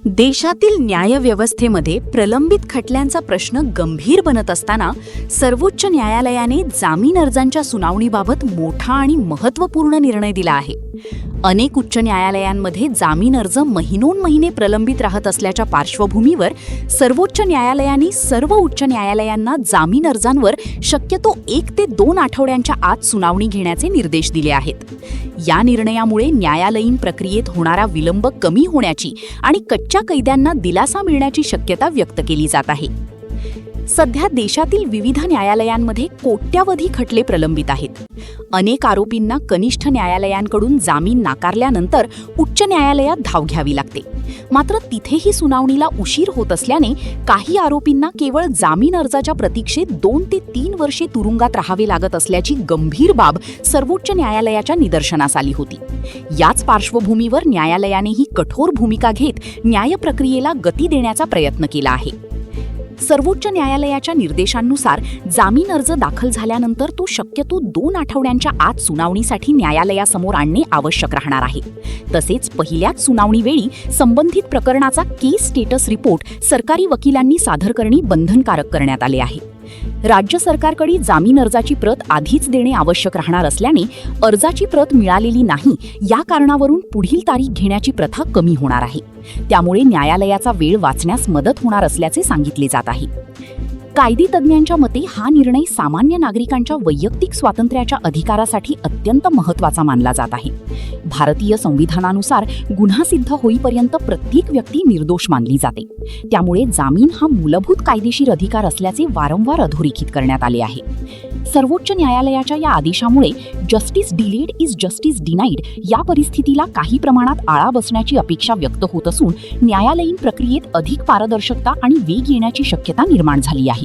देशातील न्यायव्यवस्थेमध्ये प्रलंबित खटल्यांचा प्रश्न गंभीर बनत असताना सर्वोच्च न्यायालयाने जामीन अर्जांच्या सुनावणीबाबत मोठा आणि महत्त्वपूर्ण निर्णय दिला आहे. अनेक उच्च न्यायालयांमध्ये जामीन अर्ज महिनोन्महिने प्रलंबित राहत असल्याच्या पार्श्वभूमीवर सर्वोच्च न्यायालयाने सर्व उच्च न्यायालयांना जामीन अर्जांवर शक्यतो 1 ते 2 आठवड्यांच्या आत सुनावणी घेण्याचे निर्देश दिले आहेत. या निर्णयामुळे न्यायालयीन प्रक्रियेत होणारा विलंब कमी होण्याची आणि कच्च्या कैद्यांना दिलासा मिळण्याची शक्यता व्यक्त केली जात आहे. सध्या देशातील विविध न्यायालयांमध्ये कोट्यावधी खटले प्रलंबित आहेत. अनेक आरोपींना कनिष्ठ न्यायालयांकडून जामीन नाकारल्यानंतर उच्च न्यायालयात धाव घ्यावी लागते. मात्र तिथेही सुनावणीला उशीर होत असल्याने काही आरोपींना केवळ जामीन अर्जाच्या प्रतीक्षेत 2 ते 3 वर्षे तुरुंगात राहावे लागत असल्याची गंभीर बाब सर्वोच्च न्यायालयाच्या निदर्शनास आली होती. याच पार्श्वभूमीवर न्यायालयानेही कठोर भूमिका घेत न्यायप्रक्रियेला गती देण्याचा प्रयत्न केला आहे. सर्वोच्च न्यायालयाच्या निर्देशांनुसार जामीन अर्ज दाखल झाल्यानंतर तो शक्यतो 2 आठवड्यांच्या आत सुनावणीसाठी न्यायालयासमोर आणणे आवश्यक राहणार आहे. तसेच पहिल्याच सुनावणीवेळी संबंधित प्रकरणाचा केस स्टेटस रिपोर्ट सरकारी वकिलांनी सादर करणे बंधनकारक करण्यात आले आहे. राज्य सरकारकडे जामीन अर्जाची प्रत आधीच देणे आवश्यक राहणार असल्याने अर्जाची प्रत मिळालेली नाही या कारणावरून पुढील तारीख घेण्याची प्रथा कमी होणार आहे. त्यामुळे न्यायालयाचा वेळ वाचण्यास मदत होणार असल्याचे सांगितले जात आहे. कायदी तज्ज्ञांच्या मते हा निर्णय सामान्य नागरिकांच्या वैयक्तिक स्वातंत्र्याच्या अधिकारासाठी अत्यंत महत्त्वाचा मानला जात आहे. भारतीय संविधानानुसार गुन्हा सिद्ध होईपर्यंत प्रत्येक व्यक्ती निर्दोष मानली जाते. त्यामुळे जामीन हा मूलभूत कायदेशीर अधिकार असल्याचे वारंवार अधोरेखित करण्यात आले आहे. सर्वोच्च न्यायालयाच्या या आदेशामुळे justice delayed is justice denied या परिस्थितीला काही प्रमाणात आळा बसण्याची अपेक्षा व्यक्त होत असून न्यायालयीन प्रक्रियेत अधिक पारदर्शकता आणि वेग येण्याची शक्यता निर्माण झाली आहे.